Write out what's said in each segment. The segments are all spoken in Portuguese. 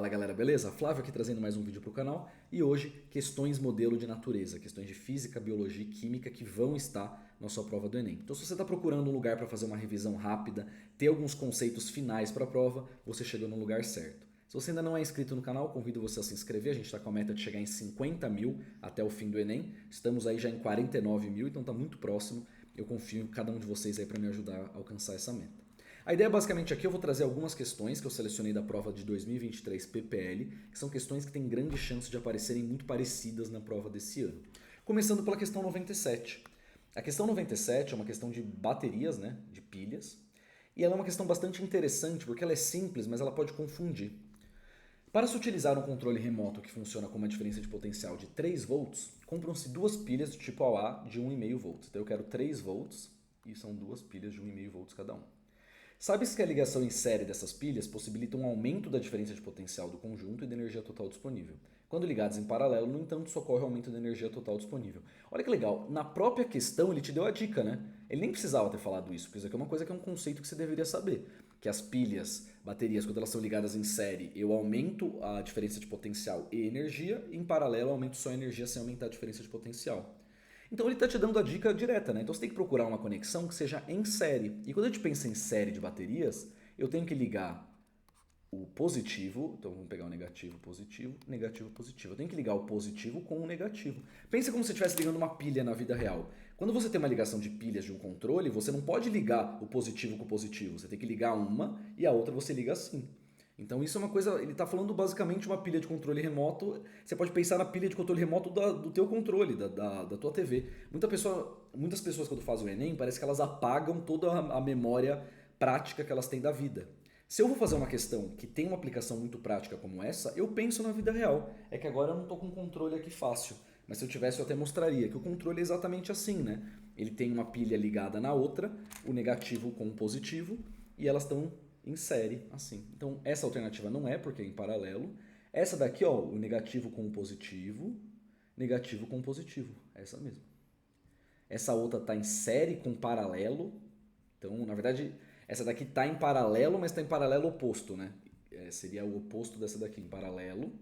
Fala galera, beleza? Flávio aqui trazendo mais um vídeo para o canal e hoje questões modelo de natureza, questões de física, biologia e química que vão estar na sua prova do Enem. Então se você está procurando um lugar para fazer uma revisão rápida, ter alguns conceitos finais para a prova, você chegou no lugar certo. Se você ainda não é inscrito no canal, convido você a se inscrever, a gente está com a meta de chegar em 50 mil até o fim do Enem, estamos aí já em 49 mil, então está muito próximo, eu confio em cada um de vocês aí para me ajudar a alcançar essa meta. A ideia basicamente aqui eu vou trazer algumas questões que eu selecionei da prova de 2023 PPL, que são questões que têm grande chance de aparecerem muito parecidas na prova desse ano. Começando pela questão 97. A questão 97 é uma questão de baterias, né, de pilhas, e ela é uma questão bastante interessante porque ela é simples, mas ela pode confundir. Para se utilizar um controle remoto que funciona com uma diferença de potencial de 3 volts, compram-se duas pilhas do tipo AA de 1,5 volts. Então eu quero 3 volts e são duas pilhas de 1,5 volts cada um. Sabe-se que a ligação em série dessas pilhas possibilita um aumento da diferença de potencial do conjunto e da energia total disponível. Quando ligadas em paralelo, no entanto, socorre o aumento da energia total disponível. Olha que legal, na própria questão ele te deu a dica, né? Ele nem precisava ter falado isso, porque isso aqui é uma coisa que é um conceito que você deveria saber. Que as pilhas, baterias, quando elas são ligadas em série, eu aumento a diferença de potencial e energia, e em paralelo eu aumento só a energia sem aumentar a diferença de potencial. Então ele está te dando a dica direta, né? Então você tem que procurar uma conexão que seja em série. E quando a gente pensa em série de baterias, eu tenho que ligar o positivo, então vamos pegar o negativo, positivo, negativo, positivo. Eu tenho que ligar o positivo com o negativo. Pensa como se você estivesse ligando uma pilha na vida real. Quando você tem uma ligação de pilhas de um controle, você não pode ligar o positivo com o positivo. Você tem que ligar uma e a outra você liga assim. Então isso é uma coisa, ele está falando basicamente uma pilha de controle remoto, você pode pensar na pilha de controle remoto do teu controle, da tua TV. Muitas pessoas quando fazem o Enem, parece que elas apagam toda a memória prática que elas têm da vida. Se eu vou fazer uma questão que tem uma aplicação muito prática como essa, eu penso na vida real. É que agora eu não estou com controle aqui fácil, mas se eu tivesse eu até mostraria que o controle é exatamente assim, né? Ele tem uma pilha ligada na outra, o negativo com o positivo, e elas estão em série, assim. Então, essa alternativa não é, porque é em paralelo. Essa daqui, ó, o negativo com o positivo positivo. Essa mesmo. Essa outra está em série com paralelo. Então, na verdade, essa daqui está em paralelo, mas está em paralelo oposto, né? Seria o oposto dessa daqui, em paralelo.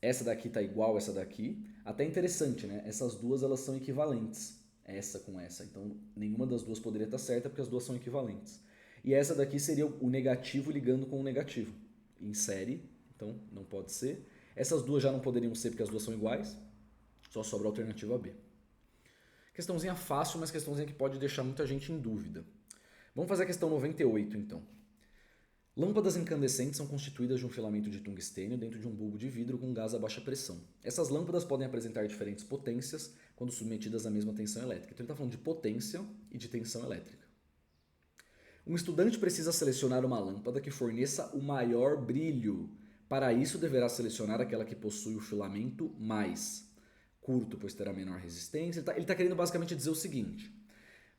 Essa daqui está igual a essa daqui. Até interessante, né? Essas duas elas são equivalentes. Essa com essa. Então, nenhuma das duas poderia estar certa porque as duas são equivalentes. E essa daqui seria o negativo ligando com o negativo. Em série, então não pode ser. Essas duas já não poderiam ser porque as duas são iguais. Só sobra a alternativa B. Questãozinha fácil, mas questãozinha que pode deixar muita gente em dúvida. Vamos fazer a questão 98 então. Lâmpadas incandescentes são constituídas de um filamento de tungstênio dentro de um bulbo de vidro com gás a baixa pressão. Essas lâmpadas podem apresentar diferentes potências quando submetidas à mesma tensão elétrica. Então ele está falando de potência e de tensão elétrica. Um estudante precisa selecionar uma lâmpada que forneça o maior brilho. Para isso, deverá selecionar aquela que possui o filamento mais curto, pois terá menor resistência. Ele está querendo basicamente dizer o seguinte: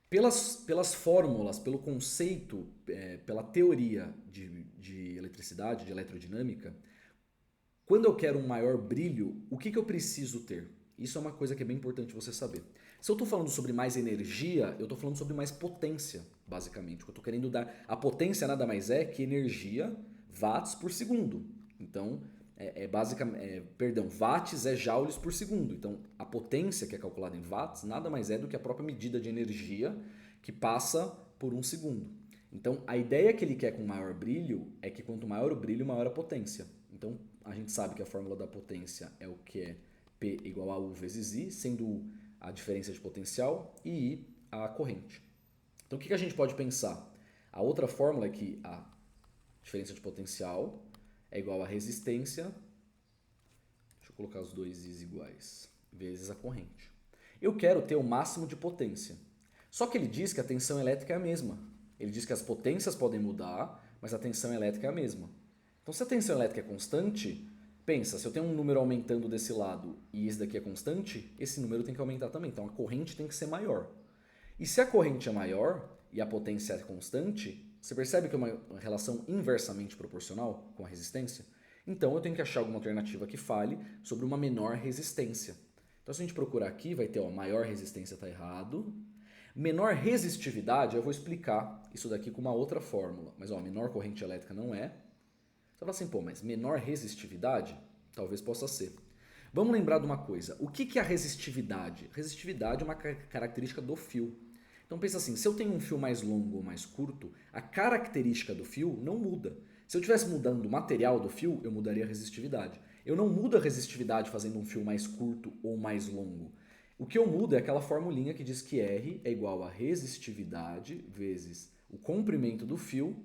pelas fórmulas, pelo conceito, pela teoria de eletricidade, de eletrodinâmica, quando eu quero um maior brilho, o que eu preciso ter? Isso é uma coisa que é bem importante você saber. Se eu estou falando sobre mais energia, eu estou falando sobre mais potência, basicamente. O que eu estou querendo dar, a potência nada mais é que energia, watts por segundo. Então, watts é joules por segundo. Então, a potência que é calculada em watts nada mais é do que a própria medida de energia que passa por um segundo. Então, a ideia que ele quer com maior brilho é que quanto maior o brilho, maior a potência. Então, a gente sabe que a fórmula da potência é o que é P igual a U vezes I, sendo U a diferença de potencial e I a corrente. Então o que a gente pode pensar? A outra fórmula é que a diferença de potencial é igual a resistência, deixa eu colocar os dois I's iguais, vezes a corrente. Eu quero ter o máximo de potência. Só que ele diz que a tensão elétrica é a mesma. Ele diz que as potências podem mudar, mas a tensão elétrica é a mesma. Então se a tensão elétrica é constante, pensa, se eu tenho um número aumentando desse lado e esse daqui é constante, esse número tem que aumentar também. Então a corrente tem que ser maior. E se a corrente é maior e a potência é constante, você percebe que é uma relação inversamente proporcional com a resistência? Então eu tenho que achar alguma alternativa que fale sobre uma menor resistência. Então se a gente procurar aqui, vai ter maior resistência está errado. Menor resistividade, eu vou explicar isso daqui com uma outra fórmula. Mas menor corrente elétrica não é. fala assim, pô, mas menor resistividade? Talvez possa ser. Vamos lembrar de uma coisa. O que é a resistividade? Resistividade é uma característica do fio. Então pensa assim, se eu tenho um fio mais longo ou mais curto, a característica do fio não muda. Se eu estivesse mudando o material do fio, eu mudaria a resistividade. Eu não mudo a resistividade fazendo um fio mais curto ou mais longo. O que eu mudo é aquela formulinha que diz que R é igual a resistividade vezes o comprimento do fio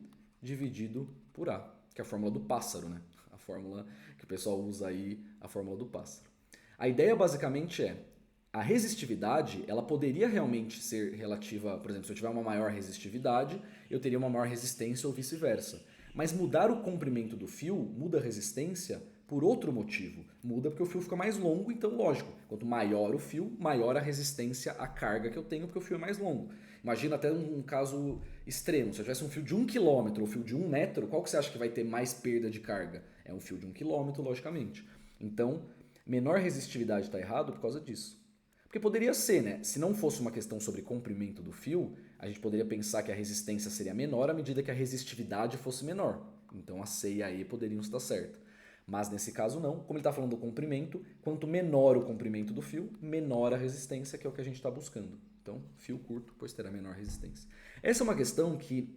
dividido por A, que é a fórmula do pássaro, né? A fórmula que o pessoal usa aí, a fórmula do pássaro. A ideia basicamente é, a resistividade, ela poderia realmente ser relativa, por exemplo, se eu tiver uma maior resistividade, eu teria uma maior resistência ou vice-versa. Mas mudar o comprimento do fio muda a resistência por outro motivo. Muda porque o fio fica mais longo, então lógico, quanto maior o fio, maior a resistência à carga que eu tenho porque o fio é mais longo. Imagina até um caso extremo, se eu tivesse um fio de 1 km ou um fio de 1 metro, qual que você acha que vai ter mais perda de carga? É um fio de 1 km, logicamente. Então, menor resistividade está errado por causa disso. Porque poderia ser, né? Se não fosse uma questão sobre comprimento do fio, a gente poderia pensar que a resistência seria menor à medida que a resistividade fosse menor. Então a C e a E poderiam estar certas. Mas nesse caso não, como ele está falando do comprimento, quanto menor o comprimento do fio, menor a resistência, que é o que a gente está buscando. Então, fio curto, pois terá menor resistência. Essa é uma questão que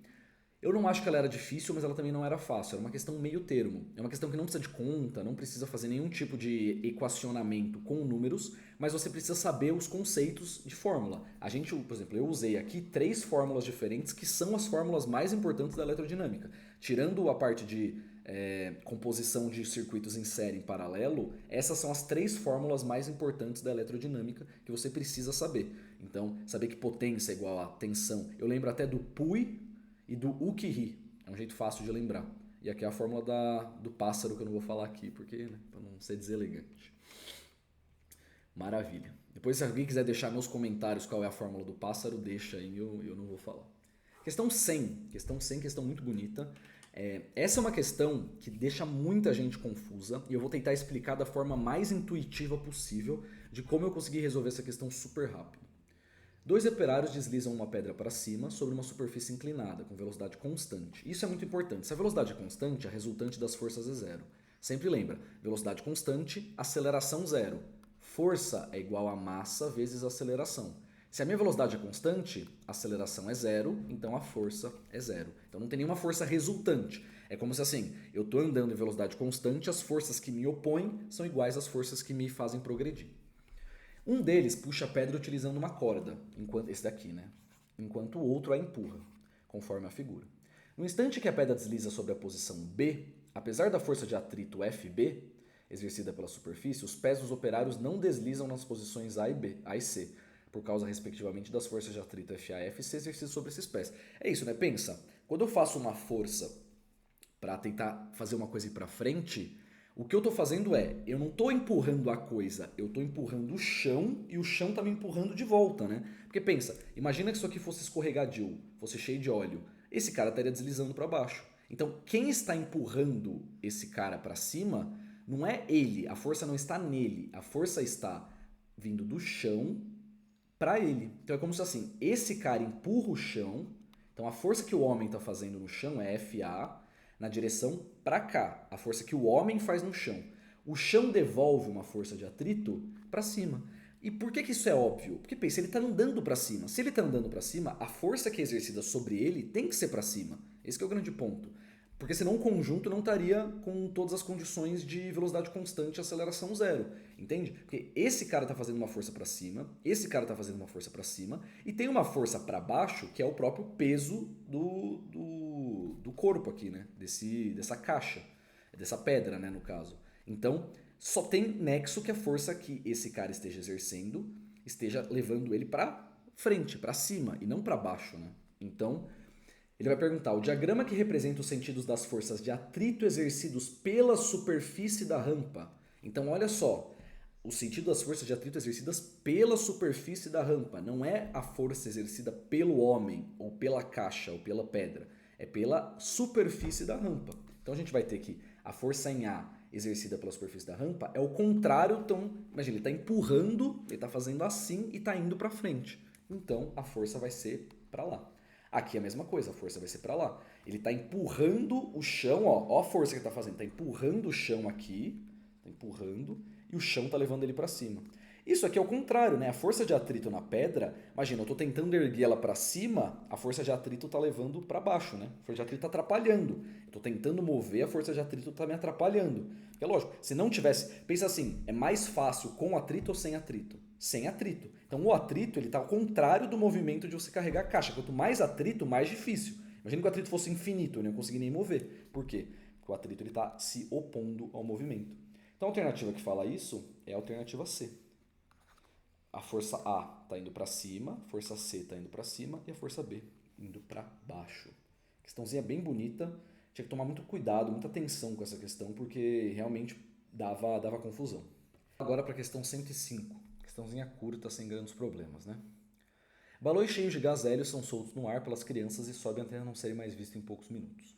eu não acho que ela era difícil, mas ela também não era fácil. Era uma questão meio termo. É uma questão que não precisa de conta, não precisa fazer nenhum tipo de equacionamento com números, mas você precisa saber os conceitos de fórmula. A gente, por exemplo, eu usei aqui 3 fórmulas diferentes que são as fórmulas mais importantes da eletrodinâmica. Tirando a parte de composição de circuitos em série em paralelo, essas são as 3 fórmulas mais importantes da eletrodinâmica que você precisa saber. Então, saber que potência é igual a tensão. Eu lembro até do PUI e do Ukiri. É um jeito fácil de lembrar. E aqui é a fórmula do pássaro que eu não vou falar aqui, porque, né, para não ser deselegante. Maravilha. Depois, se alguém quiser deixar nos comentários qual é a fórmula do pássaro, deixa aí, eu não vou falar. Questão 100. Questão muito bonita. Essa é uma questão que deixa muita gente confusa e eu vou tentar explicar da forma mais intuitiva possível de como eu consegui resolver essa questão super rápido. 2 operários deslizam uma pedra para cima sobre uma superfície inclinada, com velocidade constante. Isso é muito importante. Se a velocidade é constante, a resultante das forças é zero. Sempre lembra, velocidade constante, aceleração zero. Força é igual a massa vezes aceleração. Se a minha velocidade é constante, a aceleração é zero, então a força é zero. Então não tem nenhuma força resultante. É como se assim, eu estou andando em velocidade constante, as forças que me opõem são iguais às forças que me fazem progredir. Um deles puxa a pedra utilizando uma corda, esse daqui, né? Enquanto o outro a empurra, conforme a figura. No instante que a pedra desliza sobre a posição B, apesar da força de atrito FB, exercida pela superfície, os pés dos operários não deslizam nas posições A e C, por causa, respectivamente, das forças de atrito FA e FC exercidas sobre esses pés. É isso, né? Pensa, quando eu faço uma força para tentar fazer uma coisa ir para frente, o que eu estou fazendo eu não estou empurrando a coisa, eu estou empurrando o chão e o chão está me empurrando de volta, né? Porque pensa, imagina que isso aqui fosse escorregadio, fosse cheio de óleo, esse cara estaria deslizando para baixo. Então, quem está empurrando esse cara para cima não é ele, a força não está nele, a força está vindo do chão para ele. Então é como se assim, esse cara empurra o chão, então a força que o homem está fazendo no chão é FA, na direção para cá, a força que o homem faz no chão. O chão devolve uma força de atrito para cima. E por que isso é óbvio? Porque pensa, ele está andando para cima. Se ele está andando para cima, a força que é exercida sobre ele tem que ser para cima. Esse que é o grande ponto. Porque senão o conjunto não estaria com todas as condições de velocidade constante e aceleração zero. Entende? Porque esse cara está fazendo uma força para cima, esse cara está fazendo uma força para cima, e tem uma força para baixo, que é o próprio peso do corpo aqui, né? Dessa caixa, dessa pedra, né, no caso. Então, só tem nexo que a força que esse cara esteja exercendo esteja levando ele para frente, para cima, e não para baixo, né? Então, ele vai perguntar, o diagrama que representa os sentidos das forças de atrito exercidos pela superfície da rampa. Então, olha só, o sentido das forças de atrito exercidas pela superfície da rampa. Não é a força exercida pelo homem, ou pela caixa, ou pela pedra. É pela superfície da rampa. Então, a gente vai ter que a força em A exercida pela superfície da rampa é o contrário. Então, imagina, ele está empurrando, ele está fazendo assim e está indo para frente. Então, a força vai ser para lá. Aqui é a mesma coisa, a força vai ser para lá. Ele está empurrando o chão, ó a força que ele está fazendo, está empurrando o chão aqui, está empurrando, e o chão está levando ele para cima. Isso aqui é o contrário, né? A força de atrito na pedra, imagina, eu estou tentando erguer ela para cima, a força de atrito está levando para baixo, né? A força de atrito está atrapalhando. Eu estou tentando mover, a força de atrito está me atrapalhando. É lógico, se não tivesse... Pensa assim, é mais fácil com atrito ou sem atrito? Sem atrito. Então o atrito está ao contrário do movimento de você carregar a caixa. Quanto mais atrito, mais difícil. Imagina que o atrito fosse infinito, eu não ia conseguir nem mover. Por quê? Porque o atrito está se opondo ao movimento. Então a alternativa que fala isso é a alternativa C. A força A está indo para cima, a força C está indo para cima e a força B indo para baixo. Questãozinha bem bonita, tinha que tomar muito cuidado, muita atenção com essa questão, porque realmente dava confusão. Agora para a questão 105, questãozinha curta, sem grandes problemas, né? Balões cheios de gás hélio são soltos no ar pelas crianças e sobem até não serem mais vistos em poucos minutos.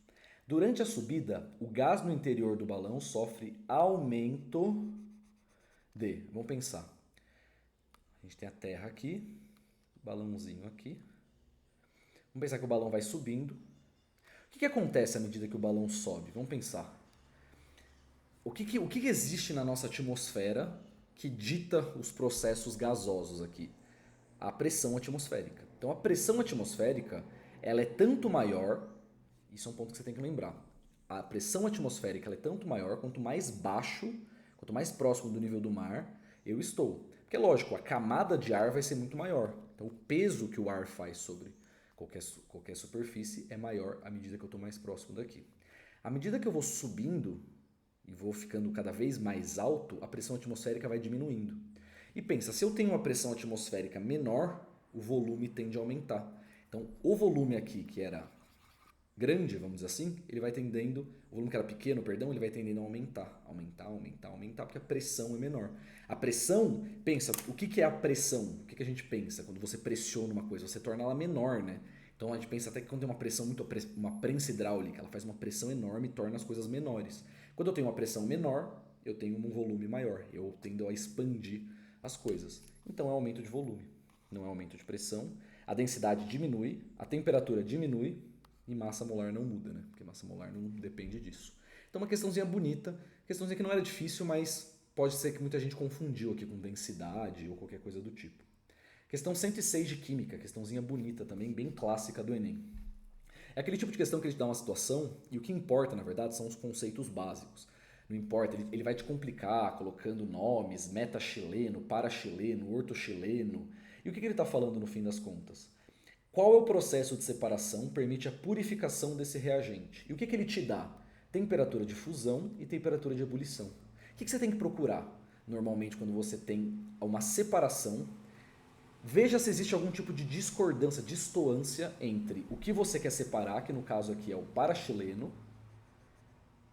Durante a subida, o gás no interior do balão sofre aumento de... Vamos pensar. A gente tem a terra aqui, balãozinho aqui. Vamos pensar que o balão vai subindo. O que acontece à medida que o balão sobe? Vamos pensar. O que existe na nossa atmosfera que dita os processos gasosos aqui? A pressão atmosférica. Então a pressão atmosférica ela é tanto maior, isso é um ponto que você tem que lembrar. A pressão atmosférica ela é tanto maior quanto mais baixo, quanto mais próximo do nível do mar eu estou. Porque, lógico, a camada de ar vai ser muito maior. Então, o peso que o ar faz sobre qualquer superfície é maior à medida que eu estou mais próximo daqui. À medida que eu vou subindo e vou ficando cada vez mais alto, a pressão atmosférica vai diminuindo. E pensa, se eu tenho uma pressão atmosférica menor, o volume tende a aumentar. Então, o volume aqui, que era grande, vamos dizer assim, ele vai tendendo, o volume que era pequeno, perdão, ele vai tendendo a aumentar, porque a pressão é menor. A pressão, pensa, o que é a pressão? O que a gente pensa quando você pressiona uma coisa? Você torna ela menor, né? Então a gente pensa até que quando tem uma pressão uma prensa hidráulica, ela faz uma pressão enorme e torna as coisas menores. Quando eu tenho uma pressão menor, eu tenho um volume maior, eu tendo a expandir as coisas. Então é aumento de volume, não é aumento de pressão. A densidade diminui, a temperatura diminui, e massa molar não muda, né? Porque massa molar não depende disso. Então uma questãozinha bonita, questãozinha que não era difícil, mas pode ser que muita gente confundiu aqui com densidade ou qualquer coisa do tipo. Questão 106 de química, questãozinha bonita também, bem clássica do Enem. É aquele tipo de questão que ele te dá uma situação e o que importa, na verdade, são os conceitos básicos. Não importa, ele vai te complicar colocando nomes, meta-chileno, para-chileno, orto-chileno. E o que ele está falando no fim das contas? Qual é o processo de separação que permite a purificação desse reagente? E o que ele te dá? Temperatura de fusão e temperatura de ebulição. O que você tem que procurar normalmente quando você tem uma separação? Veja se existe algum tipo de discordância, distoância entre o que você quer separar, que no caso aqui é o para-chileno,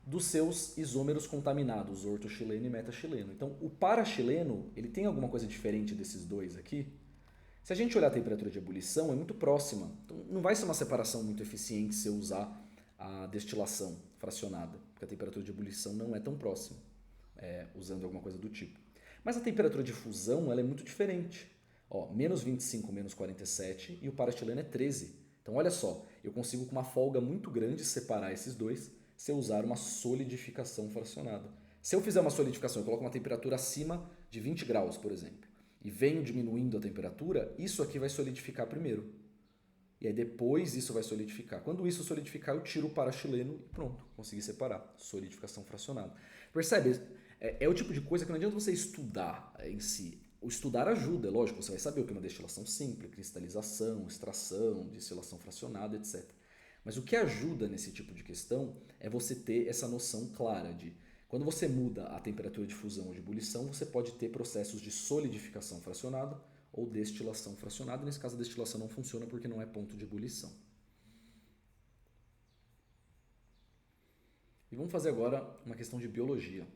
dos seus isômeros contaminados, orto-chileno e meta-chileno. Então o para-chileno, ele tem alguma coisa diferente desses dois aqui? Se a gente olhar a temperatura de ebulição, é muito próxima. Então, não vai ser uma separação muito eficiente se eu usar a destilação fracionada, porque a temperatura de ebulição não é tão próxima, usando alguma coisa do tipo. Mas a temperatura de fusão ela é muito diferente. Ó, menos 25, menos 47 e o para-chileno é 13. Então, olha só, eu consigo com uma folga muito grande separar esses dois se eu usar uma solidificação fracionada. Se eu fizer uma solidificação, eu coloco uma temperatura acima de 20 graus, por exemplo, e venho diminuindo a temperatura, isso aqui vai solidificar primeiro. E aí depois isso vai solidificar. Quando isso solidificar, eu tiro o para-chileno e pronto, consegui separar. Solidificação fracionada. Percebe? É o tipo de coisa que não adianta você estudar em si. O estudar ajuda, é lógico, você vai saber o que é uma destilação simples, cristalização, extração, destilação fracionada, etc. Mas o que ajuda nesse tipo de questão é você ter essa noção clara de quando você muda a temperatura de fusão ou de ebulição, você pode ter processos de solidificação fracionada ou destilação fracionada. Nesse caso, a destilação não funciona porque não é ponto de ebulição. E vamos fazer agora uma questão de biologia.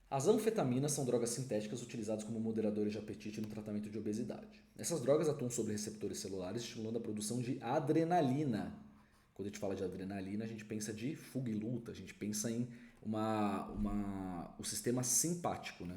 As anfetaminas são drogas sintéticas utilizadas como moderadores de apetite no tratamento de obesidade. Essas drogas atuam sobre receptores celulares, estimulando a produção de adrenalina. Quando a gente fala de adrenalina, a gente pensa de fuga e luta, a gente pensa em o sistema simpático, né?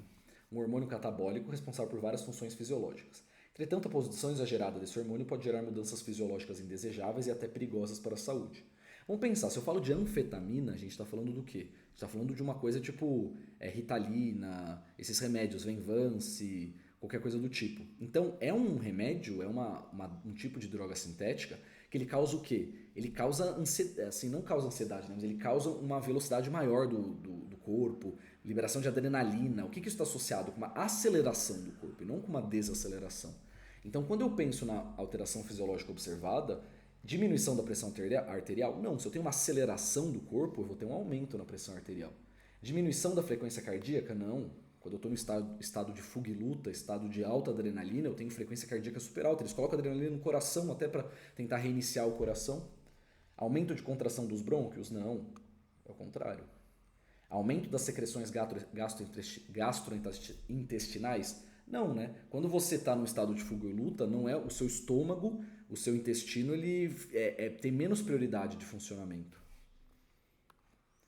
Um hormônio catabólico responsável por várias funções fisiológicas. Entretanto, a produção exagerada desse hormônio pode gerar mudanças fisiológicas indesejáveis e até perigosas para a saúde. Vamos pensar, se eu falo de anfetamina, a gente está falando do quê? A gente está falando de uma coisa tipo Ritalina, esses remédios, Venvance, qualquer coisa do tipo. Então, é um remédio, um tipo de droga sintética que ele causa o quê? Ele causa ansiedade, assim, não causa ansiedade, né? Mas ele causa uma velocidade maior do corpo, liberação de adrenalina. O que isso está associado? Com uma aceleração do corpo e não com uma desaceleração. Então, quando eu penso na alteração fisiológica observada, diminuição da pressão arterial? Não, se eu tenho uma aceleração do corpo, eu vou ter um aumento na pressão arterial. Diminuição da frequência cardíaca? Não. Quando eu estou no estado de fuga e luta, estado de alta adrenalina, eu tenho frequência cardíaca super alta. Eles colocam adrenalina no coração até para tentar reiniciar o coração. Aumento de contração dos brônquios? Não. É o contrário. Aumento das secreções gastrointestinais? Não, né? Quando você está no estado de fuga e luta, não é o seu estômago, o seu intestino, ele tem menos prioridade de funcionamento.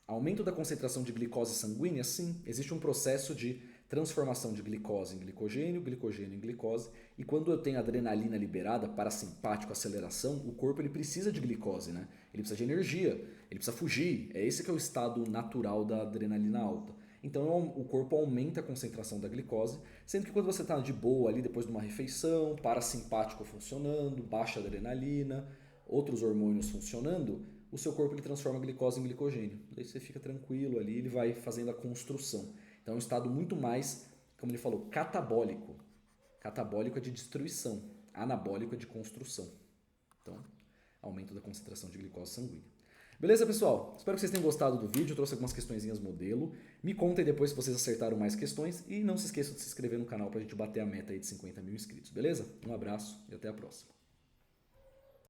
Aumento da concentração de glicose sanguínea? Sim, existe um processo de transformação de glicose em glicogênio, glicogênio em glicose, e quando eu tenho adrenalina liberada, parasimpático, aceleração, o corpo ele precisa de glicose, né? Ele precisa de energia, ele precisa fugir, é esse que é o estado natural da adrenalina alta. Então o corpo aumenta a concentração da glicose, sendo que quando você está de boa ali depois de uma refeição, parasimpático funcionando, baixa adrenalina, outros hormônios funcionando, o seu corpo ele transforma a glicose em glicogênio. Daí você fica tranquilo ali, ele vai fazendo a construção. Então é um estado muito mais, como ele falou, catabólico. Catabólico é de destruição, anabólico é de construção. Então, aumento da concentração de glicose sanguínea. Beleza, pessoal? Espero que vocês tenham gostado do vídeo. Eu trouxe algumas questõezinhas modelo. Me contem depois se vocês acertaram mais questões. E não se esqueçam de se inscrever no canal para a gente bater a meta aí de 50 mil inscritos. Beleza? Um abraço e até a próxima.